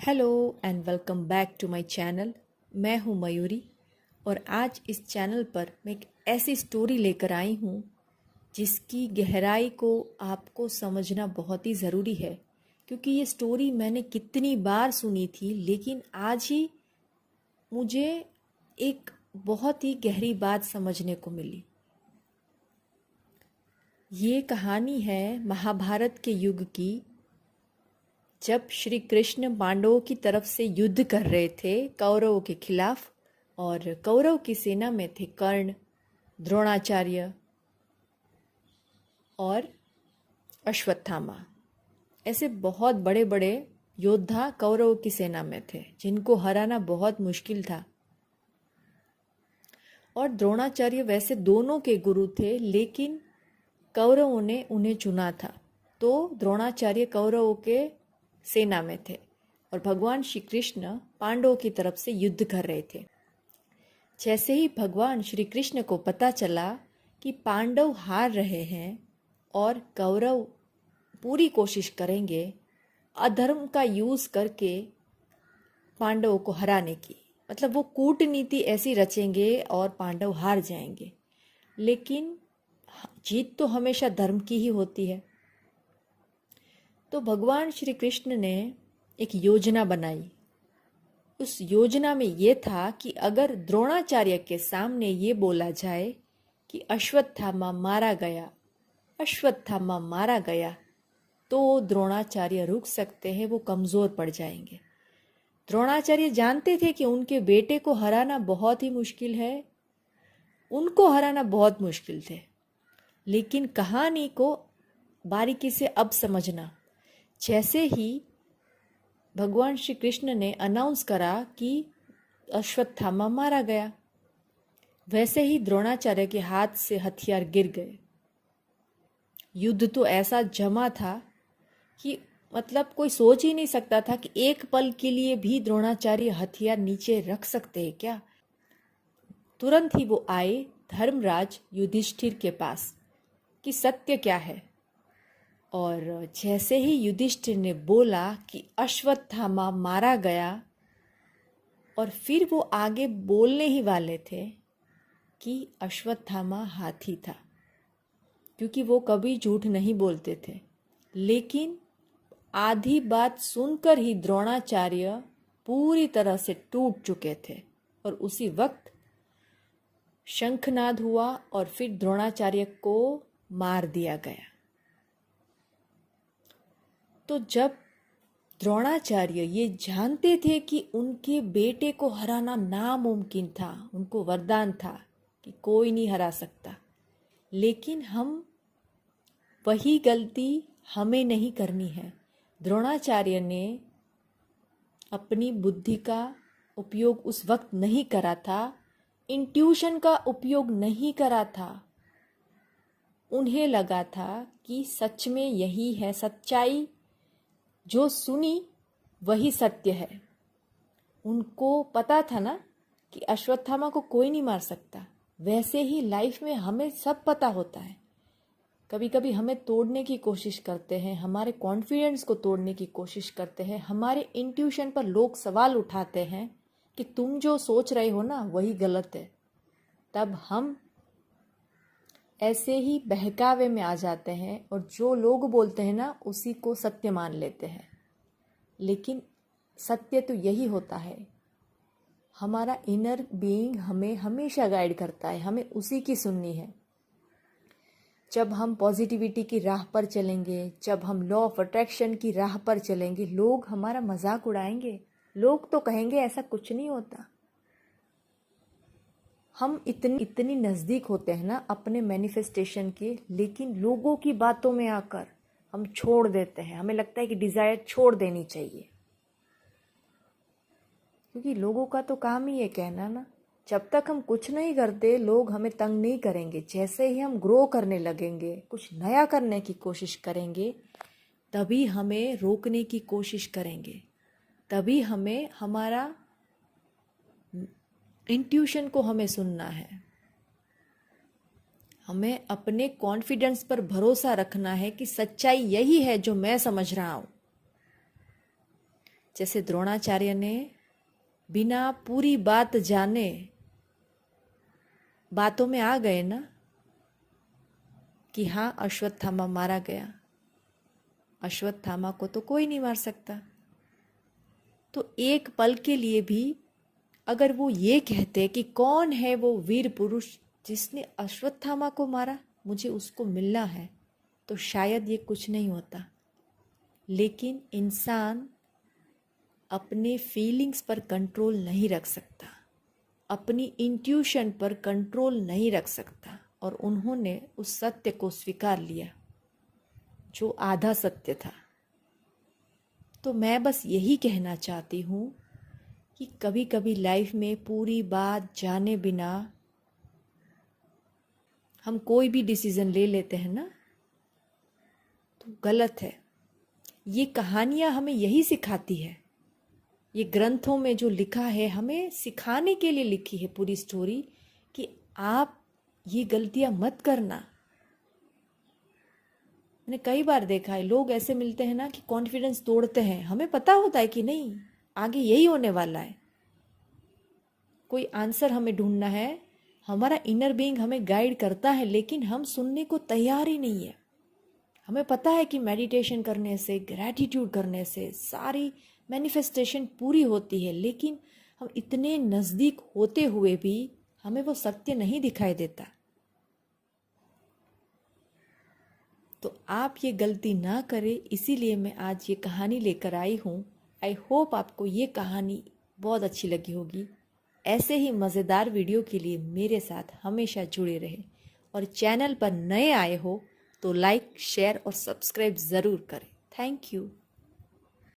Hello and welcome back to my channel. मैं हूं मयूरी और आज इस चैनल पर मैं एक ऐसी स्टोरी लेकर आई हूं जिसकी गहराई को आपको समझना बहुत ही ज़रूरी है, क्योंकि ये स्टोरी मैंने कितनी बार सुनी थी लेकिन आज ही मुझे एक बहुत ही गहरी बात समझने को मिली। ये कहानी है महाभारत के युग की, जब श्री कृष्ण पांडवों की तरफ से युद्ध कर रहे थे कौरवों के खिलाफ, और कौरव की सेना में थे कर्ण, द्रोणाचार्य और अश्वत्थामा। ऐसे बहुत बड़े बड़े योद्धा कौरवों की सेना में थे जिनको हराना बहुत मुश्किल था। और द्रोणाचार्य वैसे दोनों के गुरु थे, लेकिन कौरवों ने उन्हें चुना था, तो द्रोणाचार्य कौरवों के सेना में थे और भगवान श्री कृष्ण पांडवों की तरफ से युद्ध कर रहे थे। जैसे ही भगवान श्री कृष्ण को पता चला कि पांडव हार रहे हैं और कौरव पूरी कोशिश करेंगे अधर्म का यूज करके पांडवों को हराने की, मतलब वो कूटनीति ऐसी रचेंगे और पांडव हार जाएंगे, लेकिन जीत तो हमेशा धर्म की ही होती है। तो भगवान श्री कृष्ण ने एक योजना बनाई। उस योजना में ये था कि अगर द्रोणाचार्य के सामने ये बोला जाए कि अश्वत्थामा मारा गया, अश्वत्थामा मारा गया, तो द्रोणाचार्य रुक सकते हैं, वो कमज़ोर पड़ जाएंगे। द्रोणाचार्य जानते थे कि उनके बेटे को हराना बहुत ही मुश्किल है, उनको हराना बहुत मुश्किल थे, लेकिन कहानी को बारीकी से अब समझना। जैसे ही भगवान श्री कृष्ण ने अनाउंस करा कि अश्वत्थामा मारा गया, वैसे ही द्रोणाचार्य के हाथ से हथियार गिर गए। युद्ध तो ऐसा जमा था कि मतलब कोई सोच ही नहीं सकता था कि एक पल के लिए भी द्रोणाचार्य हथियार नीचे रख सकते हैं क्या। तुरंत ही वो आए धर्मराज युधिष्ठिर के पास कि सत्य क्या है, और जैसे ही युधिष्ठिर ने बोला कि अश्वत्थामा मारा गया, और फिर वो आगे बोलने ही वाले थे कि अश्वत्थामा हाथी था, क्योंकि वो कभी झूठ नहीं बोलते थे, लेकिन आधी बात सुनकर ही द्रोणाचार्य पूरी तरह से टूट चुके थे और उसी वक्त शंखनाद हुआ और फिर द्रोणाचार्य को मार दिया गया। तो जब द्रोणाचार्य ये जानते थे कि उनके बेटे को हराना नामुमकिन था, उनको वरदान था कि कोई नहीं हरा सकता, लेकिन वही गलती हमें नहीं करनी है। द्रोणाचार्य ने अपनी बुद्धि का उपयोग उस वक्त नहीं करा था, इंट्यूशन का उपयोग नहीं करा था। उन्हें लगा था कि सच में यही है सच्चाई, जो सुनी वही सत्य है। उनको पता था ना कि अश्वत्थामा को कोई नहीं मार सकता। वैसे ही लाइफ में हमें सब पता होता है, कभी कभी हमें तोड़ने की कोशिश करते हैं, हमारे कॉन्फिडेंस को तोड़ने की कोशिश करते हैं, हमारे इंट्यूशन पर लोग सवाल उठाते हैं कि तुम जो सोच रहे हो ना वही गलत है। तब हम ऐसे ही बहकावे में आ जाते हैं और जो लोग बोलते हैं ना उसी को सत्य मान लेते हैं, लेकिन सत्य तो यही होता है। हमारा इनर बीइंग हमें हमेशा गाइड करता है, हमें उसी की सुननी है। जब हम पॉजिटिविटी की राह पर चलेंगे, जब हम लॉ ऑफ अट्रैक्शन की राह पर चलेंगे, लोग हमारा मजाक उड़ाएंगे, लोग तो कहेंगे ऐसा कुछ नहीं होता। हम इतनी नज़दीक होते हैं ना अपने मैनिफेस्टेशन के, लेकिन लोगों की बातों में आकर हम छोड़ देते हैं। हमें लगता है कि डिज़ायर छोड़ देनी चाहिए, क्योंकि लोगों का तो काम ही है कहना ना। जब तक हम कुछ नहीं करते लोग हमें तंग नहीं करेंगे। जैसे ही हम ग्रो करने लगेंगे, कुछ नया करने की कोशिश करेंगे, तभी हमें रोकने की कोशिश करेंगे, तभी हमें हमारा इंट्यूशन को हमें सुनना है। हमें अपने कॉन्फिडेंस पर भरोसा रखना है कि सच्चाई यही है जो मैं समझ रहा हूँ। जैसे द्रोणाचार्य ने बिना पूरी बात जाने बातों में आ गए ना कि हाँ अश्वत्थामा मारा गया, अश्वत्थामा को तो कोई नहीं मार सकता। तो एक पल के लिए भी अगर वो ये कहते कि कौन है वो वीर पुरुष जिसने अश्वत्थामा को मारा, मुझे उसको मिलना है, तो शायद ये कुछ नहीं होता। लेकिन इंसान अपने फीलिंग्स पर कंट्रोल नहीं रख सकता, अपनी इंट्यूशन पर कंट्रोल नहीं रख सकता, और उन्होंने उस सत्य को स्वीकार लिया जो आधा सत्य था। तो मैं बस यही कहना चाहती हूँ कि कभी कभी लाइफ में पूरी बात जाने बिना हम कोई भी डिसीजन ले लेते हैं ना, तो गलत है। ये कहानियाँ हमें यही सिखाती है, ये ग्रंथों में जो लिखा है हमें सिखाने के लिए लिखी है पूरी स्टोरी, कि आप ये गलतियाँ मत करना। मैंने कई बार देखा है लोग ऐसे मिलते हैं ना कि कॉन्फिडेंस तोड़ते हैं, हमें पता होता है कि नहीं आगे यही होने वाला है, कोई आंसर हमें ढूंढना है, हमारा इनर बीइंग हमें गाइड करता है, लेकिन हम सुनने को तैयार ही नहीं है। हमें पता है कि मेडिटेशन करने से, ग्रैटिट्यूड करने से सारी मैनिफेस्टेशन पूरी होती है, लेकिन हम इतने नज़दीक होते हुए भी हमें वो सत्य नहीं दिखाई देता। तो आप ये गलती ना करें, इसीलिए मैं आज ये कहानी लेकर आई हूँ। आई होप आपको ये कहानी बहुत अच्छी लगी होगी। ऐसे ही मज़ेदार वीडियो के लिए मेरे साथ हमेशा जुड़े रहें, और चैनल पर नए आए हो तो लाइक, शेयर और सब्सक्राइब ज़रूर करें। Thank you.